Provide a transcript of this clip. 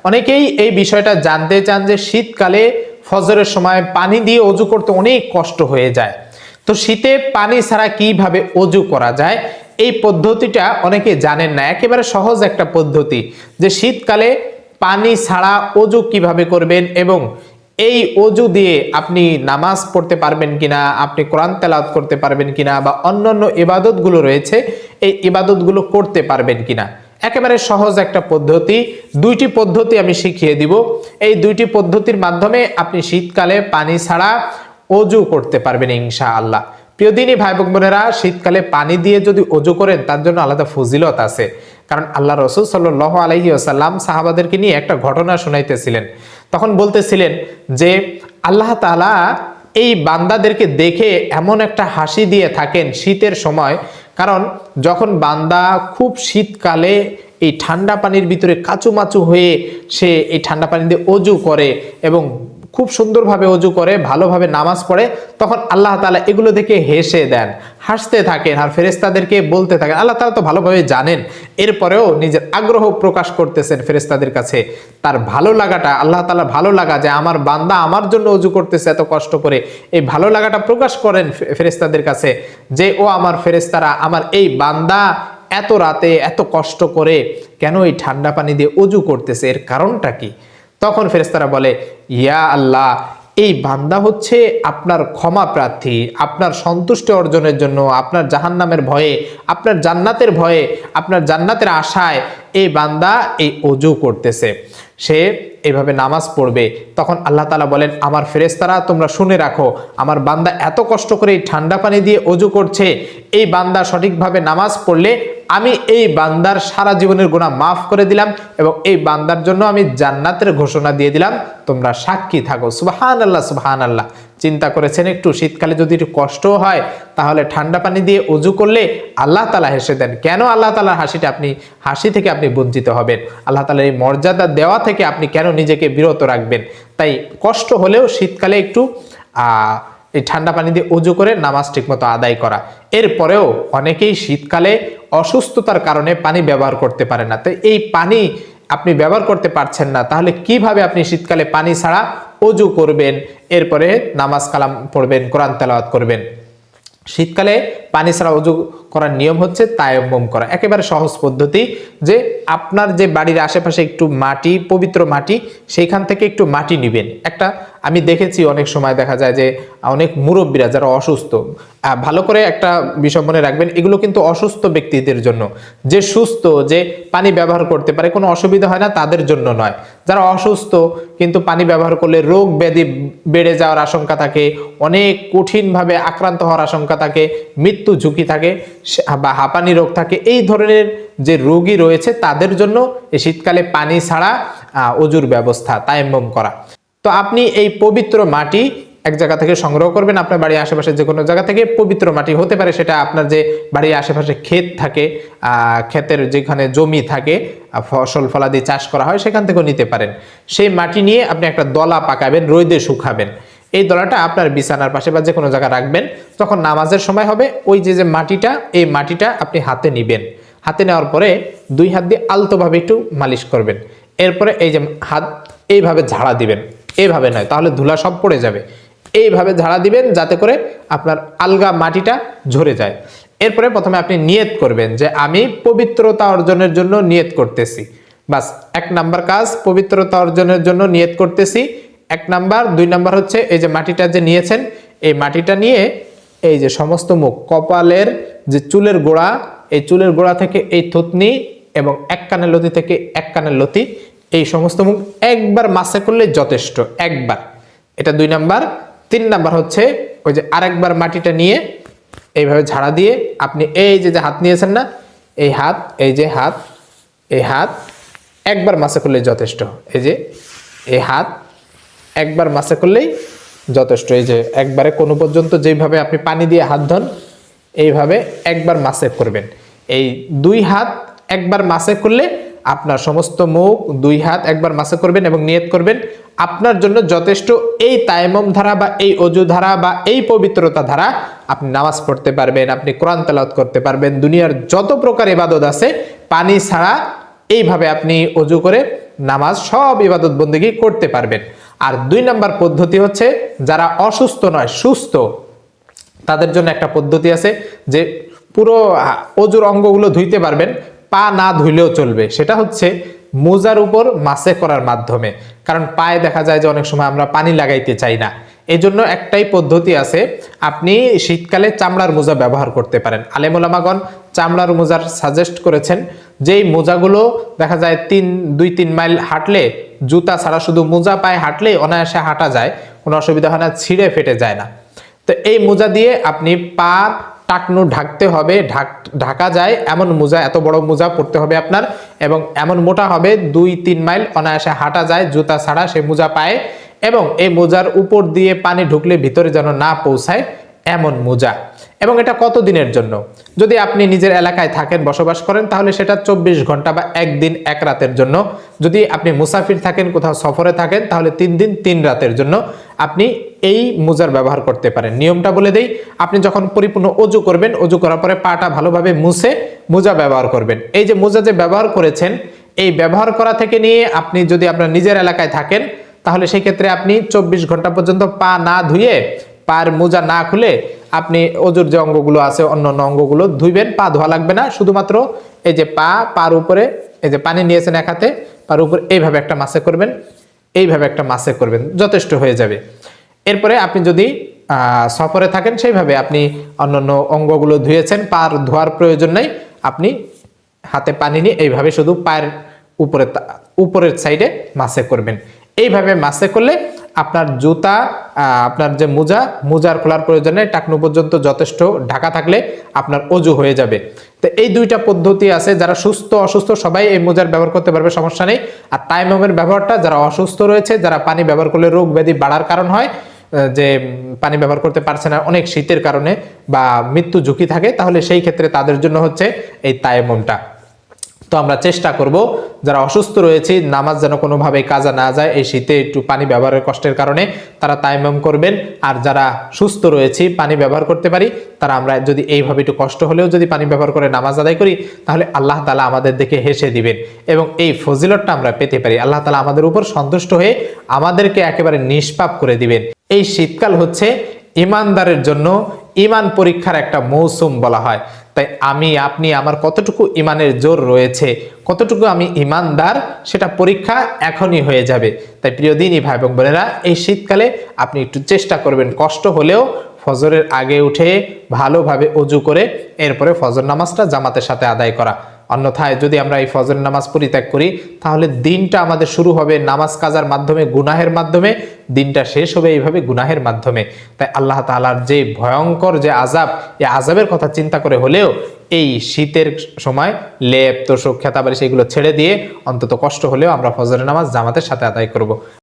অনেকেই এই বিষয়টা জানতে চান যে শীতকালে ফজরের সময় পানি দিয়ে অজু করতে অনেক কষ্ট হয়ে যায়। তো শীতে পানি ছাড়া কিভাবে অজু করা যায়, এই পদ্ধতিটা অনেকে জানেন না। একেবারে সহজ একটা পদ্ধতি যে শীতকালে পানি ছাড়া অজু কিভাবে করবেন এবং এই অজু দিয়ে আপনি নামাজ পড়তে পারবেন কিনা, আপনি কোরআন তেলাওয়াত করতে পারবেন কিনা, বা অন্যান্য ইবাদতগুলো রয়েছে এই ইবাদতগুলো করতে পারবেন কিনা। একেবারে সহজ একটা পদ্ধতি, দুইটি পদ্ধতি আমি শিখিয়ে দিব। এই দুইটি পদ্ধতির মাধ্যমে আপনি শীতকালে পানি ছাড়া অজু করতে পারবেন ইনশাআল্লাহ। প্রিয় দিনী ভাই বোনেরা, শীতকালে পানি দিয়ে যদি অজু করেন তার জন্য আলাদা ফজিলত আছে। কারণ আল্লাহ রাসূল সাল্লাল্লাহু আলাইহি ওয়াসাল্লাম সাহাবাদেরকে নিয়ে একটা ঘটনা শোনাইতেছিলেন। তখন বলতেছিলেন যে আল্লাহ তাআলা এই বান্দাদেরকে দেখে এমন একটা হাসি দিয়ে থাকেন শীতের সময়। কারণ যখন বান্দা খুব শীতকালে এই ঠান্ডা পানির ভিতরে কাচুমাচু হয়ে সে এই ঠান্ডা পানি দিয়ে অজু করে এবং খুব সুন্দরভাবে অজু করে, ভালোভাবে নামাজ পড়ে, তখন আল্লাহ তাআলা এগুলো দেখে হেসে দেন, হাসতে থাকেন আর ফেরেশতাদেরকে বলতে থাকেন। আল্লাহ তাআলা তো ভালোভাবে জানেন, এরপরেও নিজের আগ্রহ প্রকাশ করতেছেন ফেরেশতাদের কাছে। তার ভালো লাগাটা, আল্লাহ তাআলা ভালো লাগা যে আমার বান্দা আমার জন্য অজু করতেছে এত কষ্ট করে, এই ভালো লাগাটা প্রকাশ করেন ফেরেশতাদের কাছে যে ও আমার ফেরেশতারা, আমার এই বান্দা এত রাতে এত কষ্ট করে কেন এই ঠান্ডা পানি দিয়ে অজু করতেছে, এর কারণটা কি? তখন ফেরেশতারা বলে, ইয়া আল্লাহ, এই বান্দা হচ্ছে আপনার ক্ষমা প্রার্থী, আপনার সন্তুষ্টি অর্জনের জন্য, আপনার জাহান্নামের ভয়ে, আপনার জান্নাতের ভয়ে, আপনার জান্নাতের আশায় এই বান্দা এই অজু করতেছে, সে এইভাবে নামাজ পড়বে। তখন আল্লাহ তাআলা বলেন, আমার ফেরেশতারা তোমরা শুনে রাখো, আমার বান্দা এত কষ্ট করে এই ঠান্ডা পানি দিয়ে অজু করছে, এই বান্দা সঠিকভাবে নামাজ পড়লে আমি এই বান্দার সারা জীবনের গুনাহ মাফ করে দিলাম এবং এই বান্দার জন্য আমি জান্নাতের ঘোষণা দিয়ে দিলাম, তোমরা সাক্ষী থাকো। সুবহানাল্লাহ, সুবহানাল্লাহ। চিন্তা করেছেন একটু, শীতকালে যদি একটু কষ্ট হয় তাহলে ঠান্ডা পানি দিয়ে অজু করলে আল্লাহ তাআলা হেসে দেন। কেন আল্লাহ তাআলার হাসি থেকে আপনি বঞ্চিত হবেন? আল্লাহ তাআলার এই মর্যাদা দেওয়া থেকে আপনি কেন নিজেকে বিরত রাখবেন? তাই কষ্ট হলেও শীতকালে একটু এই ঠান্ডা পানি দিয়ে অজু করে নামাজ ঠিকমতো আদায় করা। এরপরেও অনেকেই শীতকালে অসুস্থতার কারণে পানি ব্যবহার করতে পারে না। তো এই পানি আপনি ব্যবহার করতে পারছেন না, তাহলে কিভাবে আপনি শীতকালে পানি ছাড়া অজু করবেন, এরপরে নামাজ কালাম পড়বেন, কোরআন তেলাওয়াত করবেন? শীতকালে পানি ছাড়া অজু করার নিয়ম হচ্ছে তায়াম্মুম করা। একেবারে সহজ পদ্ধতি যে আপনার যে বাড়ির আশেপাশে একটু মাটি, পবিত্র মাটি, সেইখান থেকে একটু মাটি নেবেন। একটা আমি দেখেছি অনেক সময় দেখা যায় যে অনেক মুরব্বীরা যারা অসুস্থ, ভালো করে একটা বিষয় মনে রাখবেন, এগুলো কিন্তু অসুস্থ ব্যক্তিদের জন্য। যে সুস্থ, যে পানি ব্যবহার করতে পারে, কোনো অসুবিধা হয় না, তাদের জন্য নয়। যারা অসুস্থ কিন্তু পানি ব্যবহার করলে রোগ ব্যাধি বেড়ে যাওয়ার আশঙ্কা থাকে, অনেক কঠিনভাবে আক্রান্ত হওয়ার আশঙ্কা থাকে, মৃত্যু ঝুঁকি থাকে বা হাঁপানি রোগ থাকে, এই ধরনের যে রোগী রয়েছে তাদের জন্য এই শীতকালে পানি ছাড়া অজুর ব্যবস্থা, তায়াম্মুম করা। তো আপনি এই পবিত্র মাটি এক জায়গা থেকে সংগ্রহ করবেন, আপনার বাড়ির আশেপাশে যে কোনো জায়গা থেকে। পবিত্র মাটি হতে পারে সেটা আপনার যে বাড়ির আশেপাশে ক্ষেত থাকে, ক্ষেতের যেখানে জমি থাকে, ফসল ফলাদি চাষ করা হয়, সেখান থেকেও নিতে পারেন। সেই মাটি নিয়ে আপনি একটা দলা পাকাবেন, রোদে শুকাবেন। এই দলাটা আপনার বিছানার পাশে বা যে কোনো জায়গায় রাখবেন। যখন নামাজের সময় হবে ওই যে মাটিটা, এই মাটিটা আপনি হাতে নিবেন। হাতে নেওয়ার পরে দুই হাত দিয়ে আলতোভাবে একটু মালিশ করবেন। এরপরে এই যে হাত এইভাবে ঝাড়া দিবেন, এইভাবে নয় তাহলে ধুলা সব পড়ে যাবে। এইভাবে ঝাড়া দিবেন যাতে করে আপনার আলগা মাটিটা ঝরে যায়। এরপরে প্রথমে আপনি নিয়ত করবেন যে আমি পবিত্রতা অর্জনের জন্য নিয়ত করতেছি। বাস, 1 নাম্বার কাজ, পবিত্রতা অর্জনের জন্য নিয়ত করতেছি, 1 নাম্বার। 2 নাম্বার হচ্ছে এই যে মাটিটা যে নিয়েছেন, এই মাটিটা নিয়ে এই যে সমস্ত মুখ, কপালের যে চুলের গোড়া, এই চুলের গোড়া থেকে এই থুতনি এবং 1 কানের লতি থেকে 1 কানের লতি, এই সমস্ত মুখ একবার মাসে করলে যথেষ্ট, একবার। এটা 2 নাম্বার। 3 নাম্বার হচ্ছে ওই যে আরেকবার মাটিটা নিয়ে এইভাবে ঝাড়া দিয়ে আপনি এই যে হাত নিয়েছেন না, এই হাত, এই যে হাত, এই হাত একবার মাসে করলেই যথেষ্ট। এই যে এই হাত একবার মাসে করলেই যথেষ্ট। এই যে একবারে কোনো পর্যন্ত যেভাবে আপনি পানি দিয়ে হাত ধন, এইভাবে একবার মাসে করবেন। এই 2 হাত একবার মাসে করলে আপনার সমস্ত মুখ, 2 হাত একবার মাসে করবেন এবং নিয়ত করবেন আপনার জন্য যথেষ্ট। এই তায়াম্মুম ধারা বা এই অজু ধারা বা এই পবিত্রতা ধারা আপনি নামাজ পড়তে পারবেন, আপনি কোরআন তেলাওয়াত করতে পারবেন। দুনিয়ার যত প্রকার ইবাদত আছে পানি ছাড়া এইভাবে আপনি অজু করে নামাজ সব ইবাদত বন্দেগী করতে পারবেন। আর 2 নম্বর পদ্ধতি হচ্ছে যারা অসুস্থ নয় সুস্থ তাদের জন্য একটা পদ্ধতি আছে যে পুরো অজুর অঙ্গগুলো ধুইতে পারবেন, পা না ধুইলেও চলবে। সেটা হচ্ছে মোজার উপর মাসে করার মাধ্যমে। কারণ পায়ে দেখা যায় যে অনেক সময় আমরা পানি লাগাইতে চাই না, এই জন্য একটাই পদ্ধতি আছে, আপনি শীতকালে চামড়ার মোজা ব্যবহার করতে পারেন। আলেম ওলামাগণ চামড়ার মোজার সাজেস্ট করেছেন, যেই মোজাগুলো দেখা যায় 2-3 মাইল হাঁটলে জুতা ছাড়া শুধু মোজা পায়ে হাঁটলে অনায়াসে হাঁটা যায়, কোনো অসুবিধা হয় না, ছিঁড়ে ফেটে যায় না। তো এই মোজা দিয়ে আপনি পা টাকনু ঢাকতে হবে, ঢাকা যায় এমন মোজা, এত বড় মোজা পরতে হবে আপনার, এবং এমন মোটা হবে 2-3 মাইল অনায়াসে হাঁটা যায় জুতা ছাড়া সেই মোজা পায়ে, এবং এই মোজার উপর দিয়ে পানি ঢুকলে ভিতরে যেন না পৌঁছায় এমন মোজা। এবং এটা কত দিনের জন্য? যদি আপনি নিজের এলাকায় থাকেন, বসবাস করেন, তাহলে সেটা 24 ঘন্টা বা 1 দিন 1 রাতের জন্য। যদি আপনি মুসাফির থাকেন, কোথাও সফরে থাকেন, তাহলে 3 দিন 3 রাতের জন্য আপনি এই মোজার ব্যবহার করতে পারেন। নিয়মটা বলে দেই, আপনি যখন পরিপূর্ণ অজু করবেন, অজু করার পরে পাটা ভালোভাবে মুছে মোজা ব্যবহার করবেন। এই যে মোজা যে ব্যবহার করেছেন, এই ব্যবহার করা থেকে নিয়ে আপনি যদি আপনার নিজের এলাকায় থাকেন, তাহলে সেই ক্ষেত্রে আপনি 24 ঘন্টা পর্যন্ত পা না ধুয়ে, পায়ের মোজা না খুলে আপনি অজুর যে অঙ্গগুলো আছে অন্য অন্য অঙ্গগুলো ধুইবেন, পা ধোয়া লাগবে না, শুধুমাত্র এই যে পার উপরে এই যে পানি নিয়েছেন এক হাতে, পার উপরে এইভাবে একটা মাসে করবেন, এইভাবে একটা মাসে করবেন, যথেষ্ট হয়ে যাবে। এরপরে আপনি যদি সফরে থাকেন, সেইভাবে আপনি অন্যান্য অঙ্গগুলো ধুয়েছেন, পার ধোয়ার প্রয়োজন নেই, আপনি হাতে পানি নিয়ে এইভাবে শুধু পায়ের উপরের সাইডে মাসে করবেন। এইভাবে মাসে করলে আপনার জুতা, আপনার যে মোজার খোলার প্রয়োজন নেই, টাকনু পর্যন্ত যথেষ্ট ঢাকা থাকলে আপনার অজু হয়ে যাবে। তো এই 2টা পদ্ধতি আছে, যারা সুস্থ অসুস্থ সবাই এই মোজার ব্যবহার করতে পারবে, সমস্যা নেই। আর তায়াম্মুমের ব্যবহারটা যারা অসুস্থ রয়েছে, যারা পানি ব্যবহার করলে রোগ ব্যাধি বাড়ার কারণ হয়, যে পানি ব্যবহার করতে পারছে না অনেক শীতের কারণে বা মৃত্যু ঝুঁকি থাকে, তাহলে সেই ক্ষেত্রে তাদের জন্য হচ্ছে এই তায়াম্মুমটা। তো আমরা চেষ্টা করব যারা অসুস্থ রয়েছে নামাজ যেন কোনোভাবে কাজা না যায়, এই শীতে একটু পানি ব্যবহারের কষ্টের কারণে তারা তায়াম্মুম করবেন। আর যারা সুস্থ রয়েছে পানি ব্যবহার করতে পারি, তারা আমরা যদি এইভাবে একটু কষ্ট হলেও যদি পানি ব্যবহার করে নামাজ আদায় করি, তাহলে আল্লাহ তাআলা আমাদের দিকে হেসে দিবেন এবং এই ফজিলতটা আমরা পেতে পারি। আল্লাহ তাআলা আমাদের উপর সন্তুষ্ট হয়ে আমাদেরকে একেবারে নিষ্পাপ করে দিবেন। এই শীতকাল হচ্ছে ইমানদারের জন্য ইমান পরীক্ষার একটা মৌসুম বলা হয়। তাই আমি আপনি আমার কতটুকু ইমানের জোর রয়েছে, কতটুকু আমি ইমানদার, সেটা পরীক্ষা এখনই হয়ে যাবে। তাই প্রিয় দিনী ভাই এবং বোনেরা, এই শীতকালে আপনি একটু চেষ্টা করবেন কষ্ট হলেও ফজরের আগে উঠে ভালোভাবে অজু করে এরপরে ফজর নামাজটা জামাতের সাথে আদায় করা। অন্যথায় যদি আমরা এই ফজর নামাজ পরিত্যাগ করি, তাহলে দিনটা আমাদের শুরু হবে নামাজ কাজার মাধ্যমে, গুনাহের মাধ্যমে, দিনটা শেষ হবে এইভাবে গুনাহের মাধ্যমে। তাই আল্লাহ তাআলার যে ভয়ঙ্কর যে আযাব, এই আযাবের কথা চিন্তা করে হলেও এই শীতের সময় লেপ তোষক খেতাবাড়ি সেগুলো ছেড়ে দিয়ে অন্তত কষ্ট হলেও আমরা ফজরের নামাজ জামাতের সাথে আদায় করব।